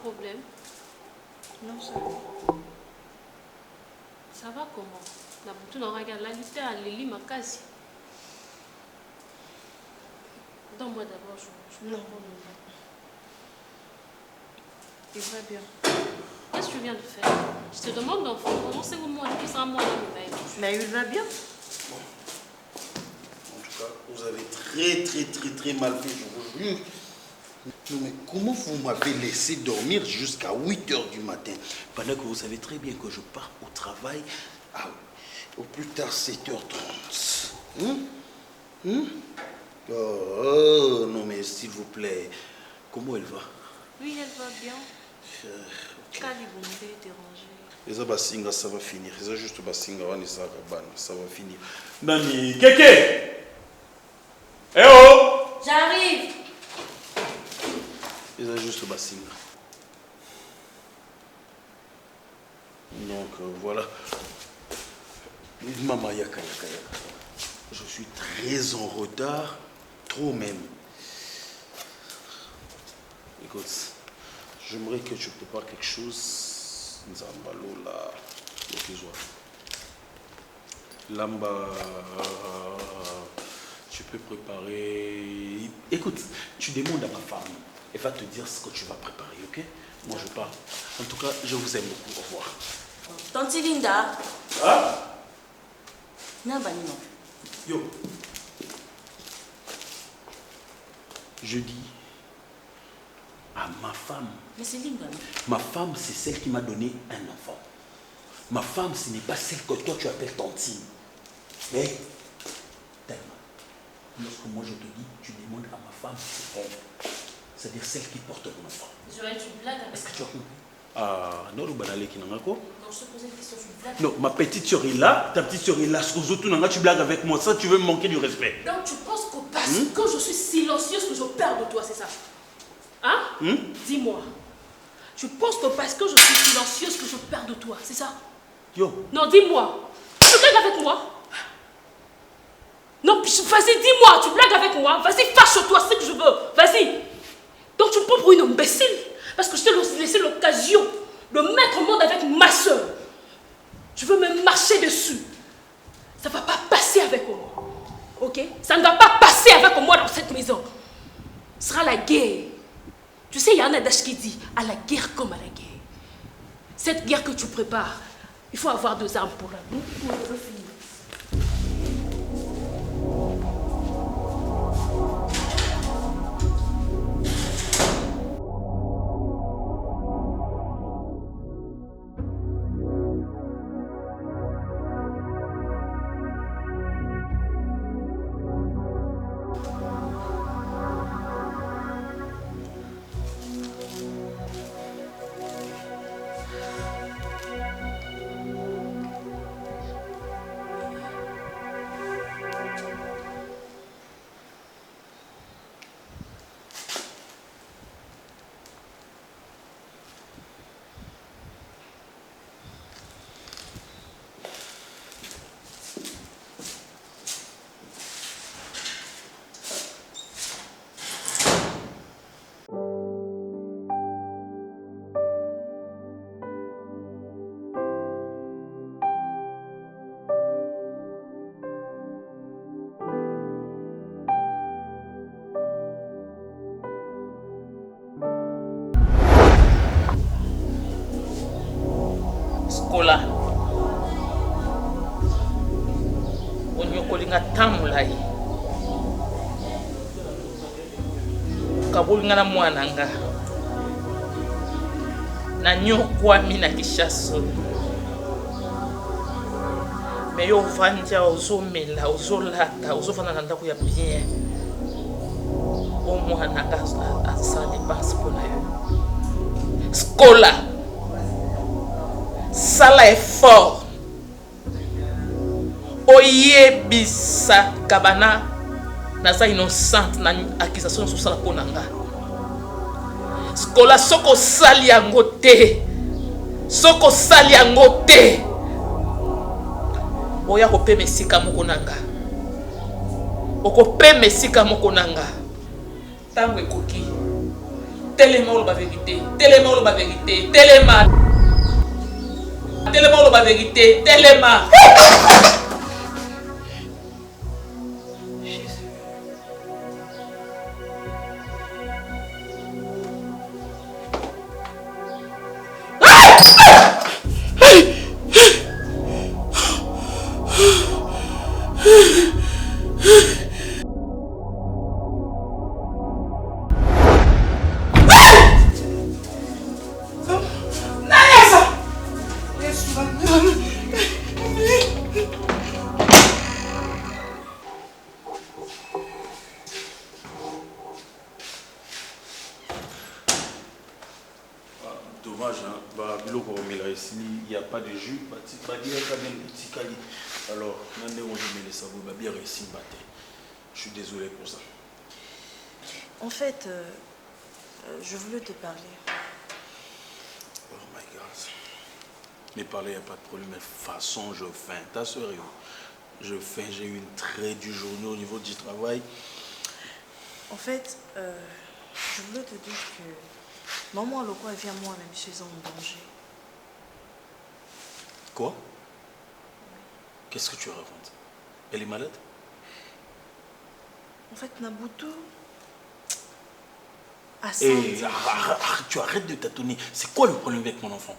problème? Non, ça va. Ça va comment? Tu regardes la liste à Lili Makasi. Donne-moi d'abord, je Non. Il va bien. Qu'est-ce que tu viens de faire? Je te demande d'enfant, comment c'est au moins qui sera moi là, mais il va bien. En tout cas, vous avez très mal fait, je vous jure. Non, mais comment vous m'avez laissé dormir jusqu'à 8 h du matin pendant que vous savez très bien que je pars au travail au plus tard 7 h 30. Oh, non, mais s'il vous plaît, comment elle va? Oui, elle va bien. Ça va finir. C'est juste ça va finir. Nani, Kéké! Eh oh! J'arrive! C'est juste Bassinga. Donc voilà. Maman Yaka. Je suis très en retard, trop même. Écoute, j'aimerais que tu prépares quelque chose. Nzambalo là, Lamba, tu peux préparer. Écoute, tu demandes à ma femme. Elle va te dire ce que tu vas préparer, ok? Moi je pars. En tout cas, je vous aime beaucoup. Au revoir. Tante Linda. Ah? Non. Yo. Je dis à ma femme. Mais c'est Linda. Ma femme, c'est celle qui m'a donné un enfant. Ma femme, ce n'est pas celle que toi tu appelles tantine. Mais, tellement. Lorsque moi je te dis, tu demandes à ma femme, c'est elle. C'est-à-dire celle qui porte mon enfant. Joël, tu blagues avec Est-ce que tu as compris? Ah, non, Quand je te posais une question, tu blagues. non, ma petite soeur est là, ta petite soeur est là. Tu blagues avec moi, ça tu veux me manquer du respect. Donc tu penses que parce que je suis silencieuse que je perds de toi, c'est ça? Hein? Dis-moi. Tu penses que parce que je suis silencieuse que je perds de toi, c'est ça? Yo. Non, dis-moi. Tu blagues avec moi? Non, vas-y, dis-moi, tu blagues avec moi? Vas-y, fâche-toi, c'est ce que je veux. Vas-y. Donc tu me prends pour une imbécile parce que je t'ai laissé l'occasion de mettre au monde avec ma soeur. Tu veux me marcher dessus. Ça ne va pas passer avec moi. Ok? Ça ne va pas passer avec moi dans cette maison. Ce sera la guerre. Tu sais, il y a un adage qui dit à la guerre comme à la guerre. Cette guerre que tu prépares, il faut avoir 2 armes pour la finir. Skola onyokolinga tamulai kabolinga na mwana nga na nyokwami na Kishaso me yo vanja ozomela ozolata ozofana na ndako ya bien o mwana nga asali dépense mpona yo Skola sala effort oyebisa kabana naza innocente na accusation sur sala ponanga Skola soko sali yango te oya kopema esika moko nanga okopema esika moko nanga ntango ekoki Téléma la vérité. Téléma la vérité. Téléma. Téléma la vérité. Téléma. Dommage, hein. Bah, il n'y a pas de jus. Alors, maintenant, on met les sabots. Bah, bien réussi, matin. Je suis désolé pour ça. En fait, je voulais te parler. Oh my God. Mais parler, il n'y a pas de problème. Mais de toute façon, je faim. Ta soeur, je faim. J'ai eu une très dure journée au niveau du travail. En fait, je voulais te dire que maman, le quoi, vient moi, même si je suis en danger. Quoi? Qu'est-ce que tu racontes? Elle est malade? En fait, Nabuto... Tu arrêtes de tâtonner. C'est quoi le problème avec mon enfant?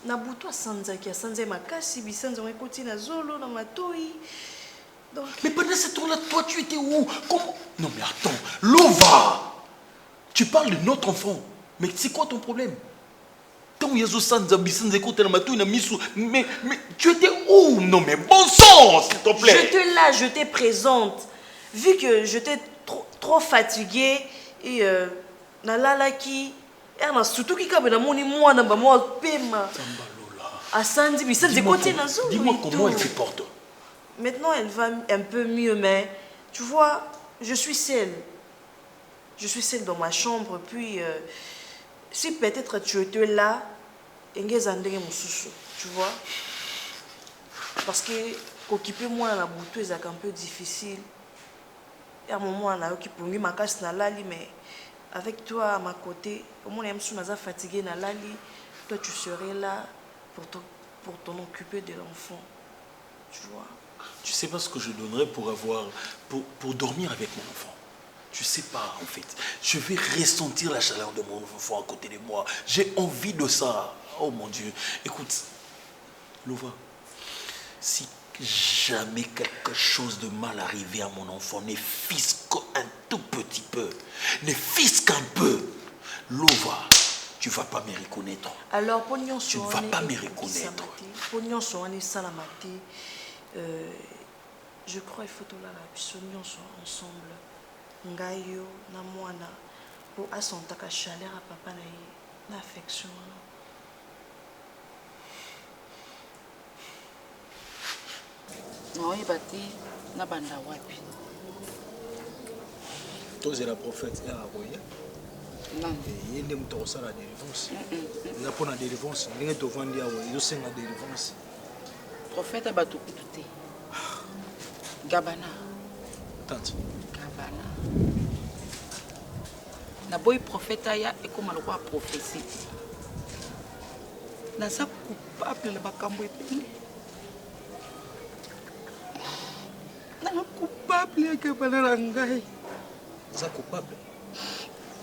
Nabuto a Sanzaki, a Sanzaki Makasi, Bisanza, on écoute na Zolo, na Matoi. Donc... Mais pendant ce temps-là, toi, tu étais où? Comment? Non, mais attends, Lova! Tu parles de notre enfant. Mais c'est quoi ton problème? Mais tu étais où? Non, mais bon sang, s'il te plaît. J'étais là, je te présente. Vu que j'étais trop fatiguée et nalalaki, surtout qu'il y a moi pema. Dis-moi comment elle se porte. Maintenant, elle va un peu mieux, mais tu vois, je suis seule. Je suis seule dans ma chambre, puis si peut-être tu étais là, tu vois. Parce que occuper moi la bouteille c'est un peu difficile. Et à un moment là, qui pour ma casse na lali, mais avec toi à ma côté, au moins je suis fatiguée na lali, toi tu serais là pour t'en occuper de l'enfant, tu vois. Tu sais pas ce que je donnerais pour dormir avec mon enfant. Tu sais pas en fait. Je vais ressentir la chaleur de mon enfant à côté de moi. J'ai envie de ça. Oh mon Dieu. Écoute, Lova, si jamais quelque chose de mal arrivait à mon enfant, ne fils qu'un tout petit peu, ne fils qu'un peu, Lova, tu vas pas me reconnaître. Alors, tu ne vas pas me reconnaître. Je crois qu'il faut que nous soyons ensemble. Ngayo na mwana pour assontaka chaleur à papa na affection. Non, il bâti na banda wapi. Toi c'est la prophète et Aroya. Non. Et il est monté au salon de délivrance. Il a pas de délivrance. Il est au vendu à Aroya. Il est en délivrance. Prophète a battu tout. Gabana. Tante. Gabana. Na boy prophète aya et comme le roi prophétie. Na sa coupable le bakambo epeli. Na coupable Gabana rangai. Ça coupable.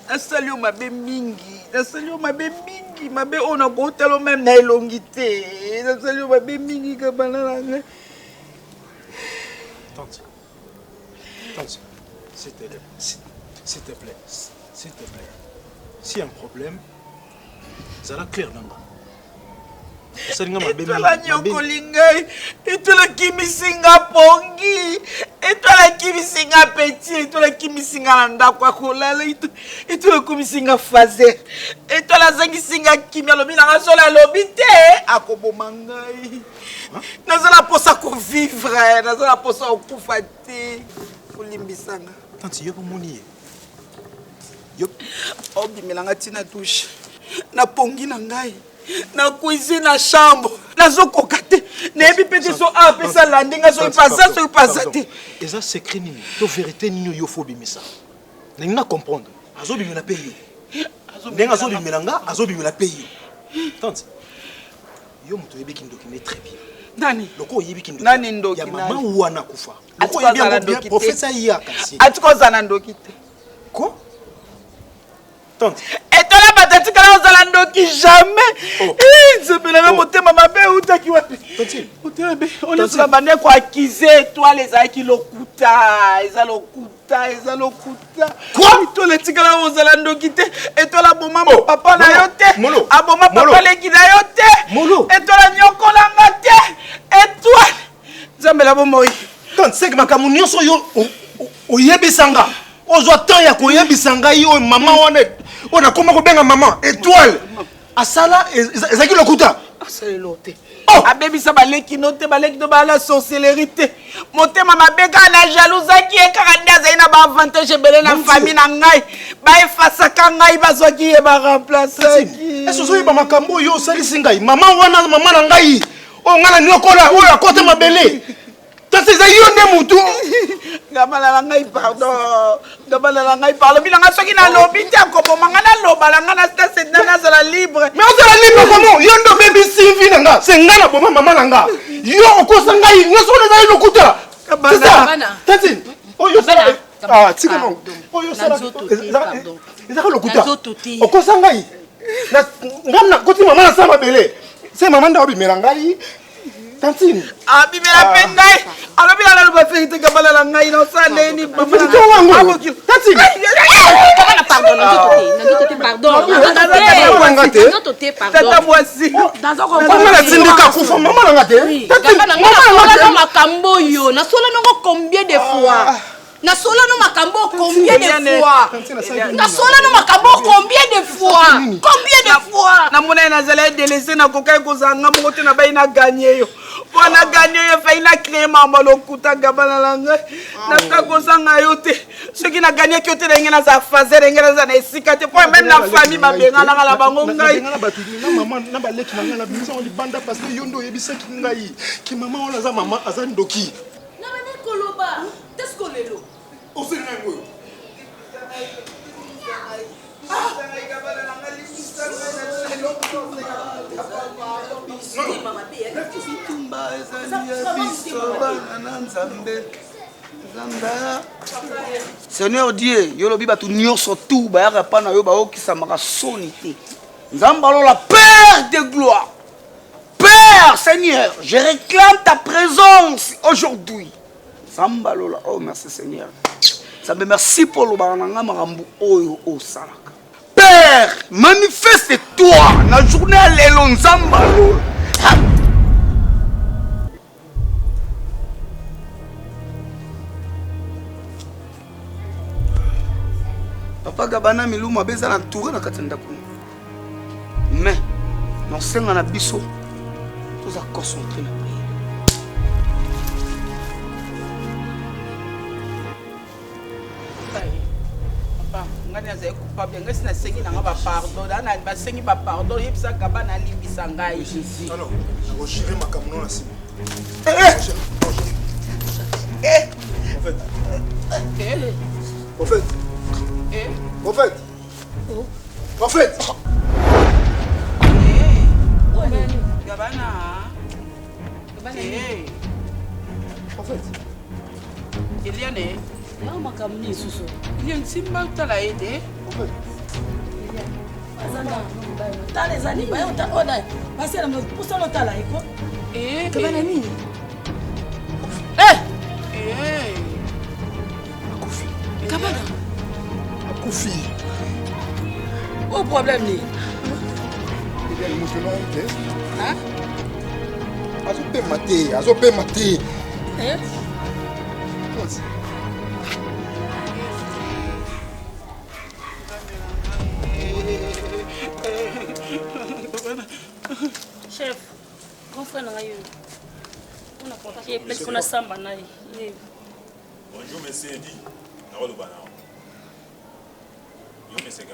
Nasali o mabe mingi. Nasali o mabe mingi. Mabe on a botelo même na elongité. Nasali o mabe mingi Gabana rangai. Tante, s'il te plaît, s'il te plaît, s'il te plaît. S'il y a un problème, ça va clair dans et toi la nyokolingai, et toi la kimisinga pongi, et toi la kimisinga petit, et toi la kimisinga nanda kwa kolala, et toi la kimisinga fazer, et toi la zangisinga kimia lobi na rasola lobite, akobomangai. Nazala posa ko vivre, nazala posa ko fate, ko limbisanga. Tante, yo pomoni. Yo obimelanga tina douche. Na pongi na ngai. Na cuisine na chambre. Nazo kokate. Na ebi pete so apesa landinga so ipasa so ipasate. Et ça secret nini. To vérité nini yo faut bimisa. Na comprendre. Azo bimela pe yo. ndenge azobimela nga azobimela pe yo tante yo moto oyebi kindoki nde très bien nani loko oyebi kindoki nani ndoki ya mama wana kufa loko Atukozala oyebi yango bien ndoki professeur yaka si atikozala ndoki te quoi tante etola bato atikala ozala ndoki jamais nzembelanga motema mabe utaki wapi motema mabe onesoka bandeko akize etoile ezalaki lokuta eza lokuta eza lokuta etola etikala ozala ndoki te etola aboma papa na yo te aboma papa leki na yo te etola nyokolanga te etoile nzambela bomoi tante seke makambo nyonso yo oyebisanga ozwa temps ya koyebisa ngai oyo mama wana oyo nakoma kobenga mama étoile asala ezalaki lokuta asalelo te abebisa baleki no te baleki no bala sorcellerie te motema mabe kaka na jalousaki ye kaka nde azali na baavantage ebele na famille na ngai baefasaka ngai bazwaki ye baremplaçaki ese ozoyeba makambo oyo osalisi ngai mama wana mama na ngai oyo ngai na niokola oyo akota mabele tase ezali yo nde mutu ngabala na ngai pardon ngabala na ngai pardon bilanga soki nalobi te akoboma nga naloba na nga na stase nazala libre mais ozala libre komo yo nde obebisi vi na nga se ngai na boma mama na nga yo okosa ngai nyonso wana ezali lokuta tati oyo tika no oyo ezaka lokuta okosa ngai ngam na koti mama na sa mabele se mama nde obimela ngai tantine abimela pe ngai alobi na naloba verité kabala na ngai na osaleni tantine tata mwasi mama natindika kufa mama nanga te makambo oyo nasola nango combien de fois nasola no makambo combien de fois nasola no makambo combien de fois na mona nazala délaissé na kokai kozanga moko te na bai na gagner yo wana gagner yo fa ina créer mamba lokuta gabana langa na kakosanga yo te soki na gagner ki yo te ndenge na za fazer ndenge na za na esika te po même na famille babenga na la bango ngai na batu na mama na baleki na ngala bimisa on libanda parce que yondo yebisaki ngai ki mama ona za mama aza ndoki na bane koloba tesko lelo osenga ngoyo Seigneur Dieu, yo lobi batu nyonso tout bayaka pa na yo baokisamaka soni te. Nzamba la Père de gloire. Père Seigneur, je réclame ta présence aujourd'hui. Nzamba lola, oh merci Seigneur. Ça me merci pour le barananga marambu oyo o salaka. Père, manifeste-toi na journée lelo nzamba lola. Papa Gabana miluma beza na tour na katenda kuna. Mais non senga na biso. Tous à concentrer na prière. Papa, ngani azai coupable ngasi na sengi na ba pardon, na ba sengi ba pardon, yebisa Gabana limbisa ngai. Alors, je vais gérer ma cameron là. En fait. Gabana. En fait. Eliane. Non, ma camini suso. Eliane simba utala ede. En fait. Azanga. Tala ezali ba yo ta ona. Basi na mpusa no tala iko. Gabana nini? Akufi. Gabana. Akufi. Au problème ni. Il y a l'émotion là, hein? Azo pe maté. Chef, grand frère na yo. On a contacté peut-être qu'on a samba na. Bonjour monsieur Edi. Na Lubana. Yo monsieur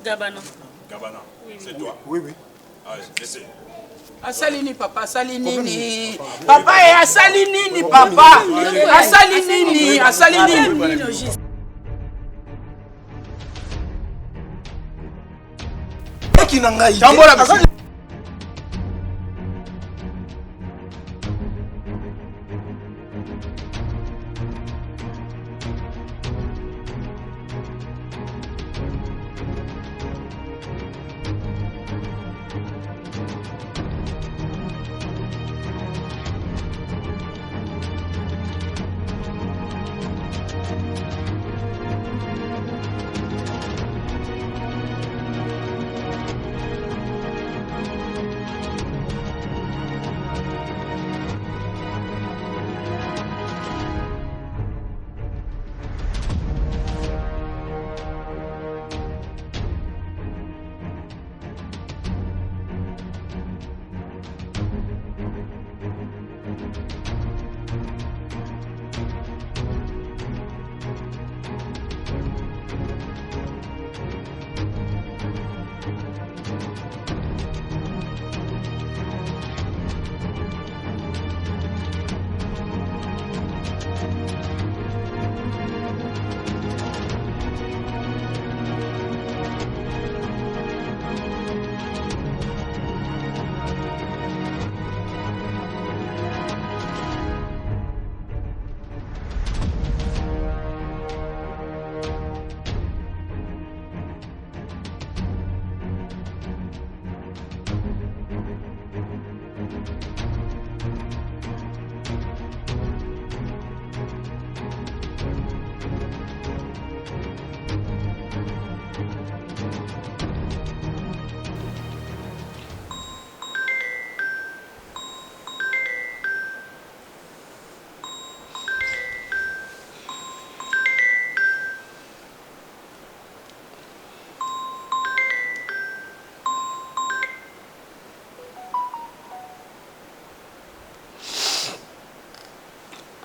Gabana. Gabana. C'est toi? Oui, oui. Ah, laissez. Asali nini papa, asali nini? Papa asali nini papa? Asali nini? Asali nini? Baki Nangai. Tambola,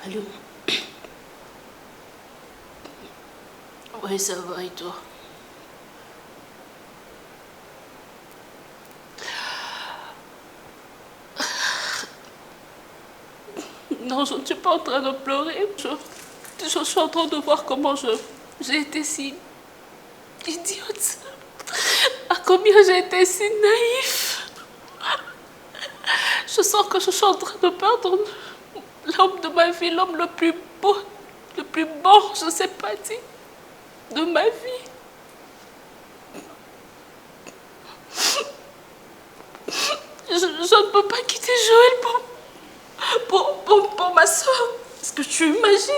Allô? Oui, ça va, et toi? Non, je ne suis pas en train de pleurer. Je suis en train de voir comment j'ai été si idiote. À combien j'ai été si naïf. Je sens que je suis en train de perdre l'homme de ma vie, l'homme le plus beau, le plus bon, je ne sais pas dire, de ma vie. Je ne peux pas quitter Joël pour ma soeur. Est-ce que tu imagines?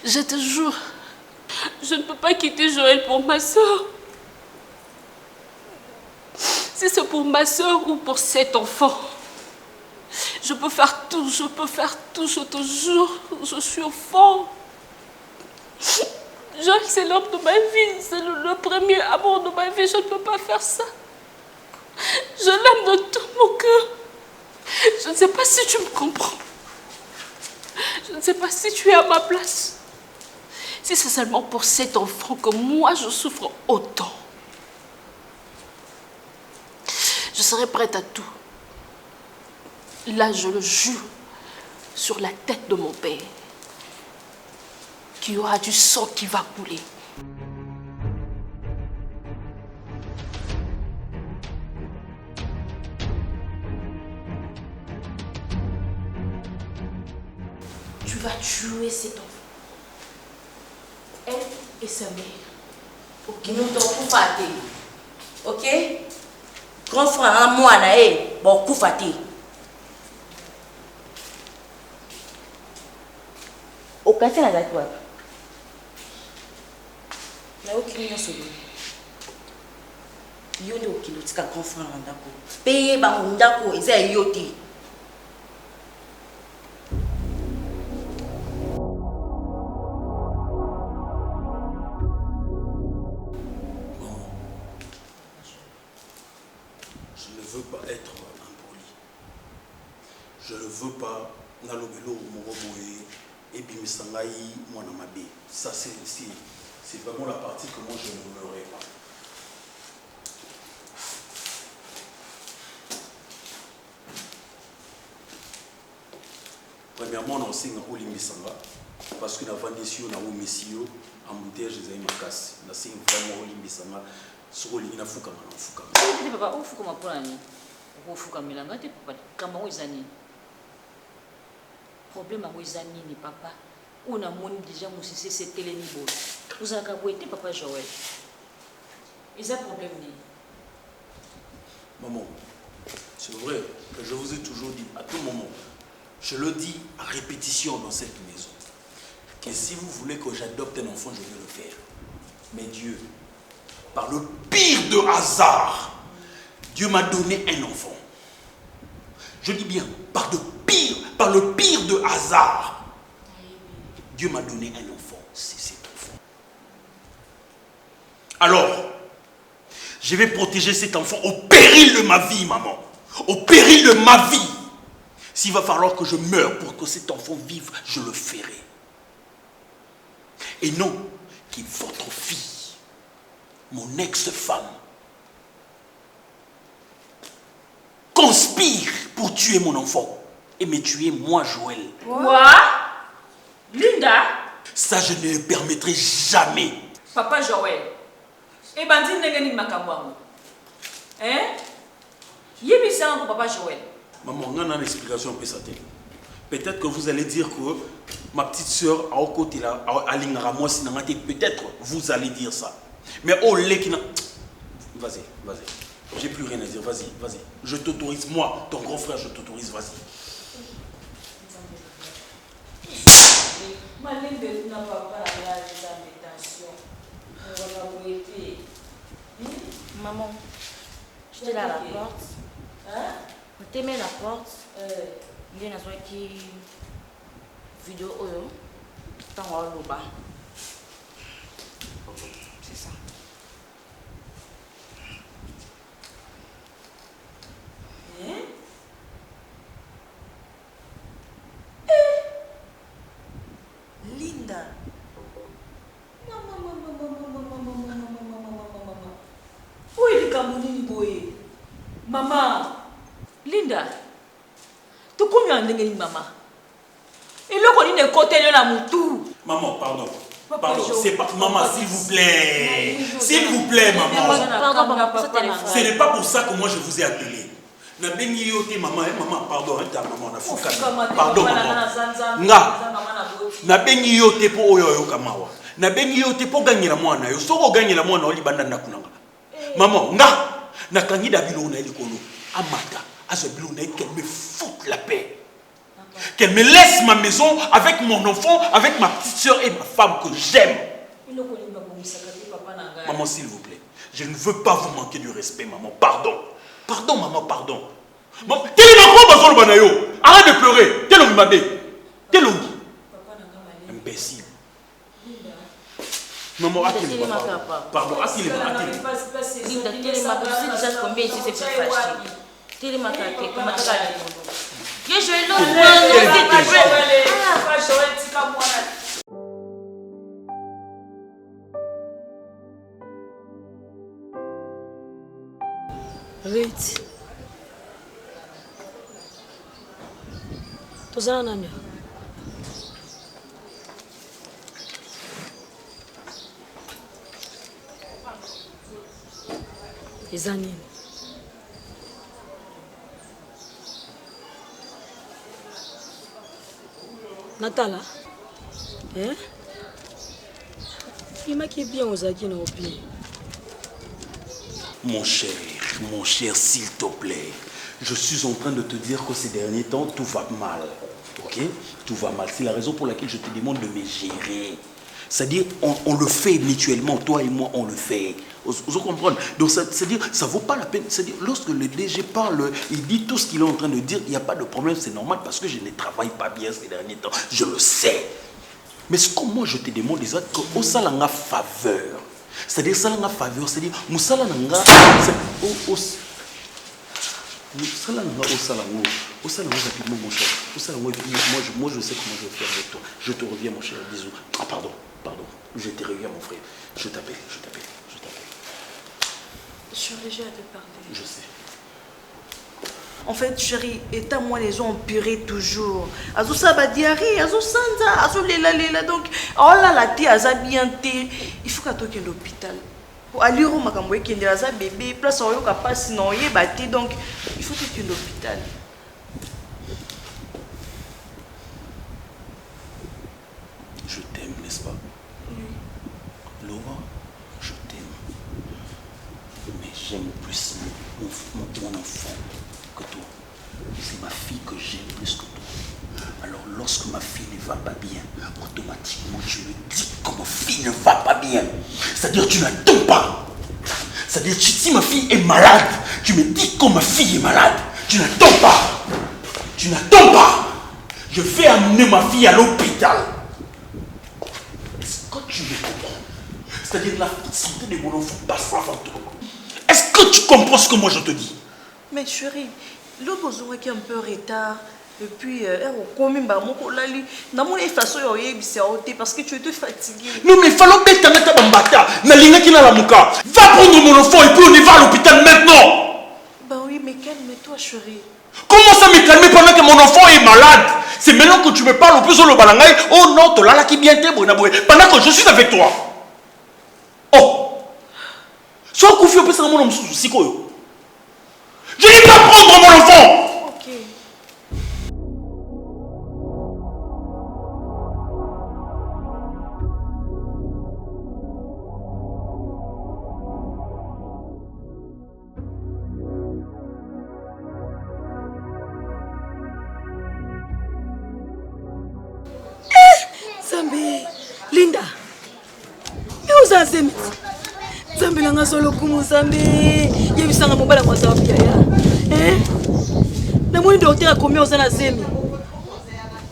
Je te jure, je ne peux pas quitter Joël pour ma soeur. Si c'est pour ma soeur ou pour cet enfant, je peux faire tout, je te jure, je suis au fond. Joël, c'est l'homme de ma vie, c'est le premier amour de ma vie, je ne peux pas faire ça. Je l'aime de tout mon cœur. Je ne sais pas si tu me comprends. Je ne sais pas si tu es à ma place. Si c'est seulement pour cet enfant que moi je souffre autant, je serai prête à tout. Là, je le jure, sur la tête de mon père, qu'il y aura du sang qui va couler. Tu vas tuer cet enfant. Elle et sa mère. Ok, nous t'en pas. Ok? Grand frère, un mois, bon, coup faté. Au quartier, la date, mais aucune chose. Yo de aucune autre grand frère, ndako. Payer, bah, ndako, et c'est yoti. Je ne veux pas être impoli. Je ne veux pas nalobelo moromoe et bimisangai mwana mabe. Ça c'est vraiment la partie que moi je ne voudrais pas. premièrement, on a aussi un Olimisanga. Parce que la vendétion, on a un messio, en bouteille, je disais, ma casse. On a vraiment Olimisanga. Sur Olimina Fouka, Fouka. Papa, où Fouka, ma poigne? Où Fouka, Milanga, t'es papa. Comment vous avez problème à vous avez papa? On a mon déjà, mon c'est c'était les niveaux. Vous avez été papa Joël. Ils ont problème. Maman, c'est vrai que je vous ai toujours dit, à tout moment, je le dis à répétition dans cette maison, que si vous voulez que j'adopte un enfant, je vais le faire. Mais Dieu, par le pire de hasard, Dieu m'a donné un enfant. Je dis bien, par le pire de hasard, Dieu m'a donné un enfant. C'est cet enfant. Alors, je vais protéger cet enfant au péril de ma vie, maman. Au péril de ma vie. S'il va falloir que je meure pour que cet enfant vive, je le ferai. Et non que votre fille, mon ex-femme, conspire pour tuer mon enfant et me tuer moi, Joël. Quoi? Linda? Ça, je ne le permettrai jamais. Papa Joël. Et bandit n'est ni makamwa. Hein? Yébissant pour papa Joël. Maman, on a une explication un peu ça. Peut-être que vous allez dire que ma petite soeur à au côté là, à l'ingara sinon peut-être vous allez dire ça. Mais oh l'équina. Vas-y. J'ai plus rien à dire. Vas-y. Je t'autorise, moi, ton grand frère, je t'autorise, vas-y. Maman, je t'ai là à la porte. Hein? Je t'ai mis à la porte. Il y a une vidéo. Dans le bas. C'est ça. Hein? Linda. Où est le Cameroun boy? Maman. Linda. Tu combien de maman? Et le qu'on est côté de la moutou. Maman, pardon. C'est pas maman, s'il vous plaît. S'il vous plaît, maman. Pardon, papa, ce n'est pas pour ça que moi je vous ai appelé. Maman, pardon, pardon, maman. Na bengi yote po oyo kamawa. Na bengi yote po gagner la mwana yo. Soko gagner la mwana oli banda ndakunanga. Maman, na kangi da bilo na likolo. Amata, azo bilo na qu'elle me foute la paix. Qu'elle me laisse ma maison avec mon enfant, avec ma petite soeur et ma femme que j'aime. Maman, s'il vous plaît, je ne veux pas vous manquer du respect, maman. Pardon. Pardon, maman, pardon. Arrête de pleurer. Imbécile. Maman, pardon, Rite. Tozana nani? Ezani. Natala. Hein? Il m'a qui bien aux acquis non plus. Mon cher, s'il te plaît, je suis en train de te dire que ces derniers temps, tout va mal. Ok? Tout va mal. C'est la raison pour laquelle je te demande de me gérer. C'est-à-dire, on le fait mutuellement, toi et moi, on le fait. Vous comprenez? Donc, c'est-à-dire, ça ne vaut pas la peine. C'est-à-dire, lorsque le DG parle, il dit tout ce qu'il est en train de dire, il n'y a pas de problème, c'est normal parce que je ne travaille pas bien ces derniers temps. Je le sais. Mais ce que moi, je te demande, c'est que ça a une faveur. C'est-à-dire, ça a une faveur. C'est-à-dire, nous ça a une moi, je sais comment je vais faire avec toi. Je te reviens, mon cher. Bisous. Ah, pardon. Je te reviens, mon frère. Je t'appelle. Je suis obligée de te parler. Je sais. En fait, chérie, étant moi, les ont empiré toujours. Azo ça va diarrhée, azo santa, azo lela. Donc, oh là la thé, aza bien thé. Il faut qu'à toi qu'il y ait l'hôpital. Aliro makamboye qui est aza bébé, place en yoka pas sinon y est batté. Donc, il faut qu'il y ait l'hôpital. Je t'aime, n'est-ce pas? Laura, je t'aime. Mais j'aime plus mon enfant que toi. C'est ma fille que j'aime plus que toi. Alors lorsque ma fille ne va pas bien, automatiquement tu me dis que ma fille ne va pas bien. C'est-à-dire tu n'attends pas. C'est-à-dire si ma fille est malade, tu me dis que ma fille est malade. Tu n'attends pas. Tu n'attends pas. Je vais amener ma fille à l'hôpital. Est-ce que tu me comprends? C'est-à-dire la santé de mon enfant passe avant toi. Est-ce que tu comprends ce que moi je te dis? Mais chérie, l'autre besoin qui est un peu retard. Et puis, parce que tu étais fatiguée. Non mais il fallait bien t'arrêter à m'embata. N'alina qui n'a la mouka. Va prendre mon enfant et puis on y va à l'hôpital maintenant. Bah oui, mais calme-toi chérie. Comment ça me calmer pendant que mon enfant est malade? C'est maintenant que tu me parles au plus au balangaï. Oh non, tu l'as qui bien t'es pendant que je suis avec toi. Oh. Sois confiant au plus à mon homme sous quoi. Je n'ai pas prendre mon enfant. Ok. Zambi, Linda, où ça c'est? Zambi langa solo kumu Zambi, yebisanga mobala kwa Zambi ya. Na moni docteur akomi osana zemi.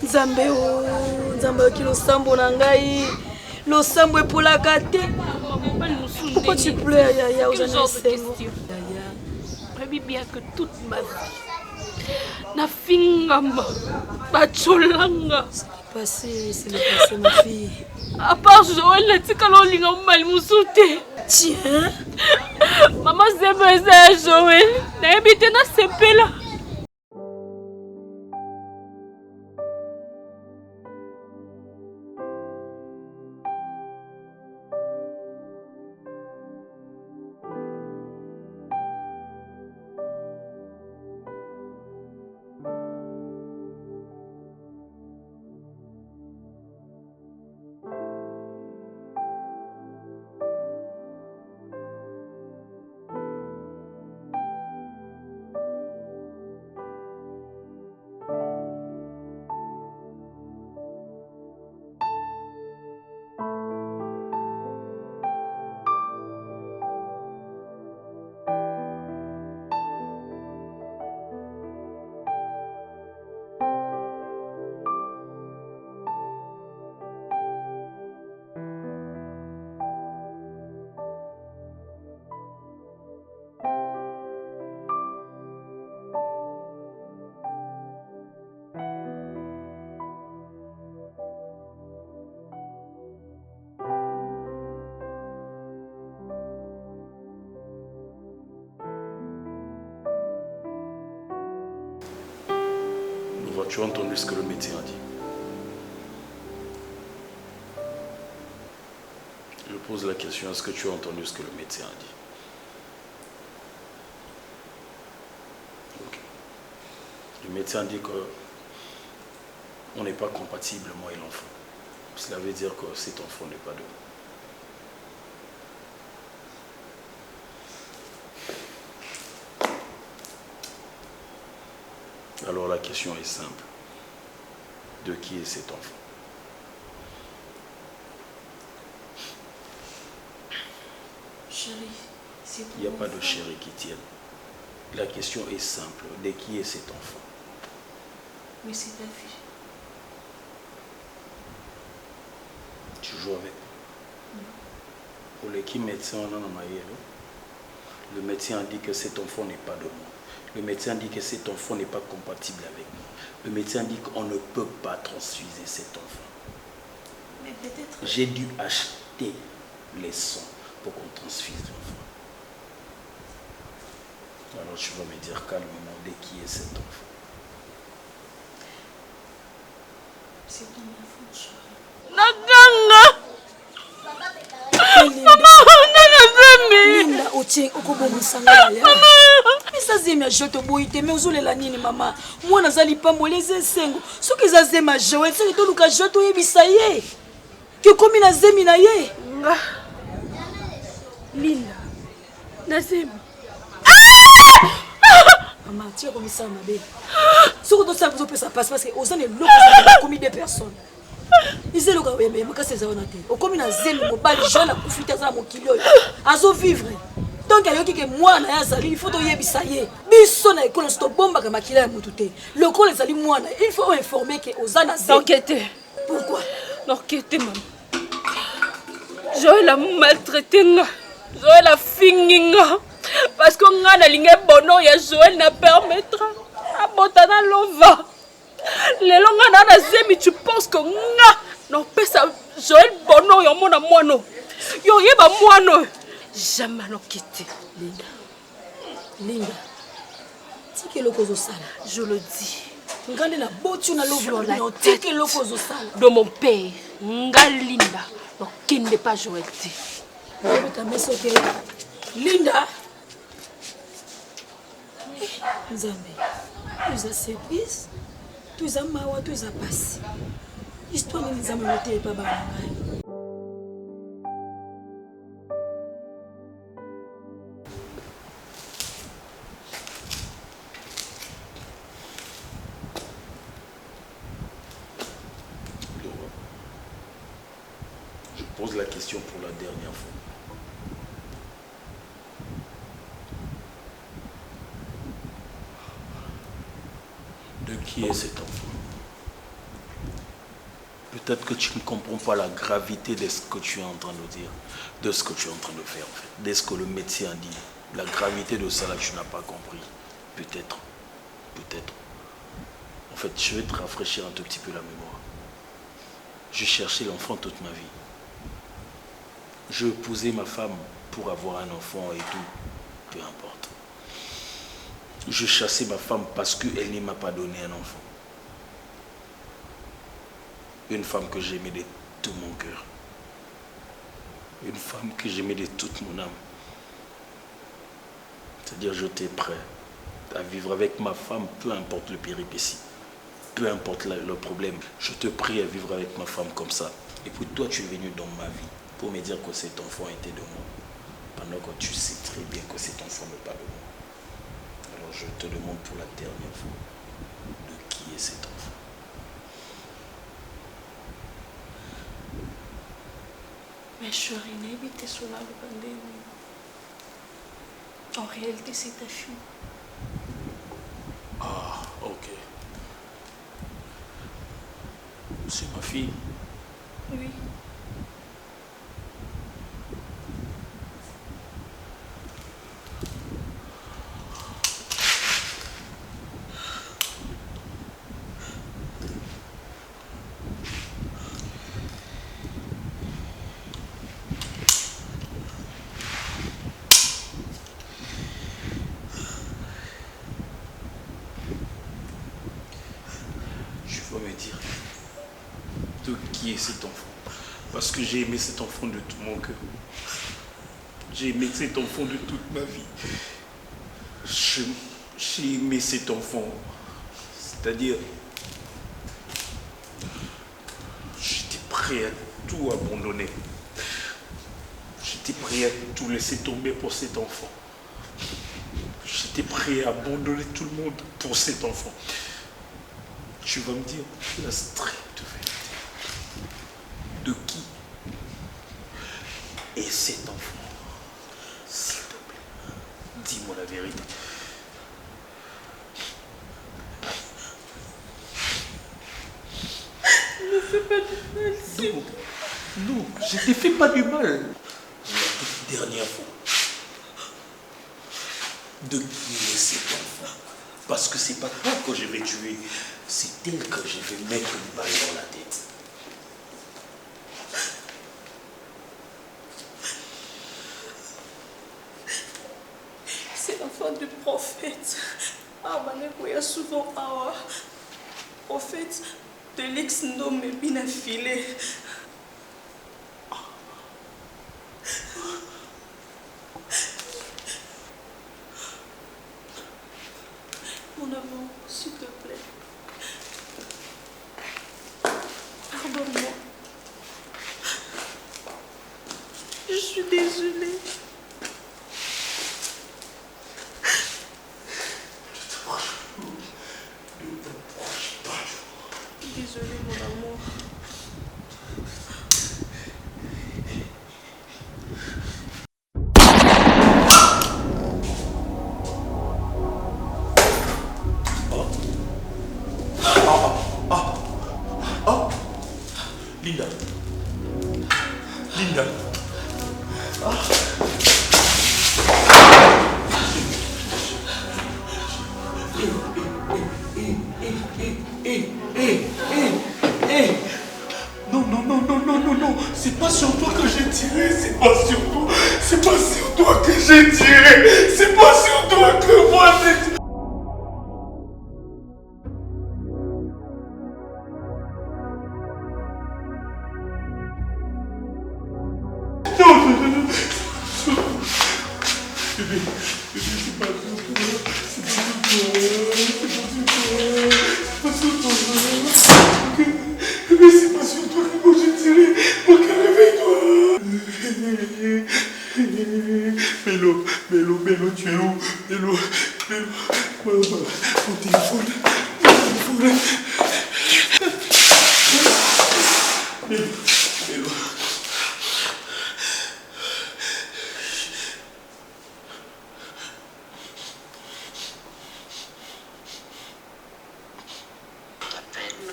Zambi o, Zambi kilo sambo na ngai, lo sambo epola kate. Pourquoi tu pleures ya osana zemi? Je bien que toute ma vie, na fingamba, bacholanga. C'est le passé, ma fille. À part Joël, la tika lolinga mal moussoute. Tiens. Maman c'est Joël. Na habité na sepela. Tu as entendu ce que le médecin a dit? Je pose la question, est-ce que tu as entendu ce que le médecin a dit? Okay. Le médecin dit qu'on n'est pas compatible, moi et l'enfant. Cela veut dire que cet enfant n'est pas de nous. Alors la question est simple. De qui est cet enfant? Chérie, c'est Il n'y a pas de chérie qui tienne. La question est simple. De qui est cet enfant? Mais c'est ta fille. Tu joues avec? Pour les qui médecin on a le médecin dit que cet enfant n'est pas de moi. Le médecin dit que cet enfant n'est pas compatible avec moi. Le médecin dit qu'on ne peut pas transfuser cet enfant. Mais peut-être... J'ai dû acheter les sangs pour qu'on transfuse l'enfant. Alors tu vas me dire calmement de qui est cet enfant. C'est ton enfant, chérie. Naganga! Linda, otie okobongisanga ya. Esa zemi ya joto boyi te, mais ozolela nini mama? Mwana azali pamboli eza esengo. Soki eza zemi ya Joël, soki toluka joto oyebisa ye. Ke komi na zemi na ye. Nga. Linda. Na zemi. Maman, tu es comme ça, ma belle. Ce que tu sais, vous ça passe parce que aux années, l'eau, a commis des personnes. Ils disent, mais qu'est-ce que c'est? Au commis na zemi, mon bal, jeune, a profité à mon kilo. Azo vivre. Donc, il y a que moi, il faut que tu ça y est. Bisson, il connaît ce bombe que ma kilo est moutouté. Le col est allé moi, il faut informer que aux années. T'enquêter. Pourquoi? T'enquêter, maman. Joël a maltraité. Joël a fini. Parce que nga na linge bono ya Joël na permettra abotana lova lelo nga na zemi tu penses que nga non pesa Joël bono yo mona mono yo yeba mono jamais no quitter Linda tike lokozo sala je le dis ngande na botu na lovo non tike lokozo sala de mon père nga Linda donc qui n'est pas Joël ti Linda Nzambe, tu as surprise, tu as mawa, tu as passé. Histoire de Nzambe n'était pas banale. Laura, je pose la question pour la dernière fois. De qui est cet enfant? Peut-être que tu ne comprends pas la gravité de ce que tu es en train de dire, de ce que tu es en train de faire en fait, de ce que le médecin a dit. La gravité de ça là, tu n'as pas compris. Peut-être. Peut-être. En fait, je vais te rafraîchir un tout petit peu la mémoire. Je cherchais l'enfant toute ma vie. Je épousais ma femme pour avoir un enfant et tout. Peu importe. Je chassais ma femme parce qu'elle ne m'a pas donné un enfant. Une femme que j'aimais de tout mon cœur. Une femme que j'aimais de toute mon âme. C'est-à-dire j'étais prêt à vivre avec ma femme, peu importe le péripétie, peu importe le problème. Je te prie à vivre avec ma femme comme ça. Et puis toi, tu es venu dans ma vie pour me dire que cet enfant était de moi. Pendant que tu sais très bien que cet enfant n'est pas de moi. Alors je te demande pour la dernière fois, de qui est cet enfant? Mais chérie, n'évitez cela le pandémie. En réalité, c'est ta fille. Ah, ok. C'est ma fille? Oui. Cet enfant parce que j'ai aimé cet enfant de tout mon cœur. J'ai aimé cet enfant de toute ma vie. J'ai aimé cet enfant, c'est-à-dire j'étais prêt à tout abandonner. J'étais prêt à tout laisser tomber pour cet enfant. J'étais prêt à abandonner tout le monde pour cet enfant. Tu vas me dire la stricte vérité. De qui est cet enfant? S'il te plaît, dis-moi la vérité. Ne fais pas du mal, s'il Non, non, je ne te fais pas du mal. La toute dernière fois. De qui est cet enfant? Parce que c'est pas toi que je vais tuer, c'est elle que je vais mettre une balle dans la tête. C'est l'enfant enfant du prophète. Ah, il y a souvent un prophète de l'ex-nom bien affilé. Mon amour, s'il te plaît. Pardonne-moi. Je suis désolée. Désolée, mon amour. Linda. Linda. Non, c'est pas sur toi que j'ai tiré, c'est pas sur toi, c'est pas sur toi que j'ai tiré, c'est pas sur toi que moi j'ai tiré. Non. Bébé, c'est pas sur toi, c'est pas sur toi. Bébé, c'est pas sur toi que moi j'ai tiré. Ok, réveille-toi. Mélo, tu es où? Mélo, mon téléphone. Mélo.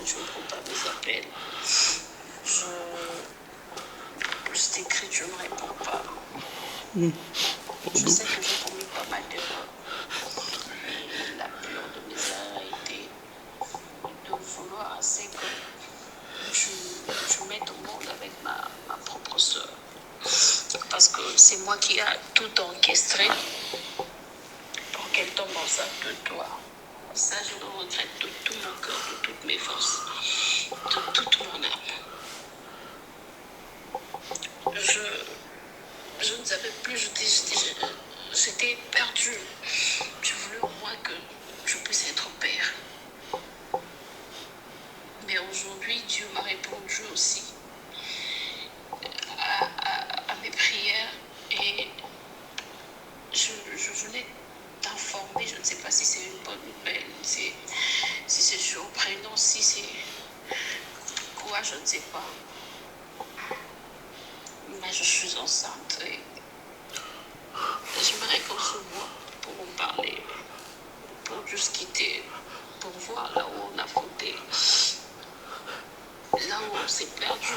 Je ne prends pas mes appels. Je t'écris, tu ne me réponds pas. Je sais que j'ai commis pas mal d'erreurs. La pure de mes erreurs a été de vouloir assez que je mette au monde avec ma propre soeur. Parce que c'est moi qui a tout orchestré pour qu'elle tombe enceinte de toi. Ça, je le regrette de tout mon cœur, de toutes mes forces, de toute mon âme. Je ne savais plus, j'étais perdue. Je voulais au moins que je puisse être père. Mais aujourd'hui, Dieu m'a répondu aussi à mes prières et je venais t'informer, je ne sais pas si c'est une bonne nouvelle, si c'est surprenant, si c'est quoi, je ne sais pas. Mais je suis enceinte et j'aimerais qu'on se voit pour en parler, pour juste quitter, pour voir là où on a fauté, là où on s'est perdu.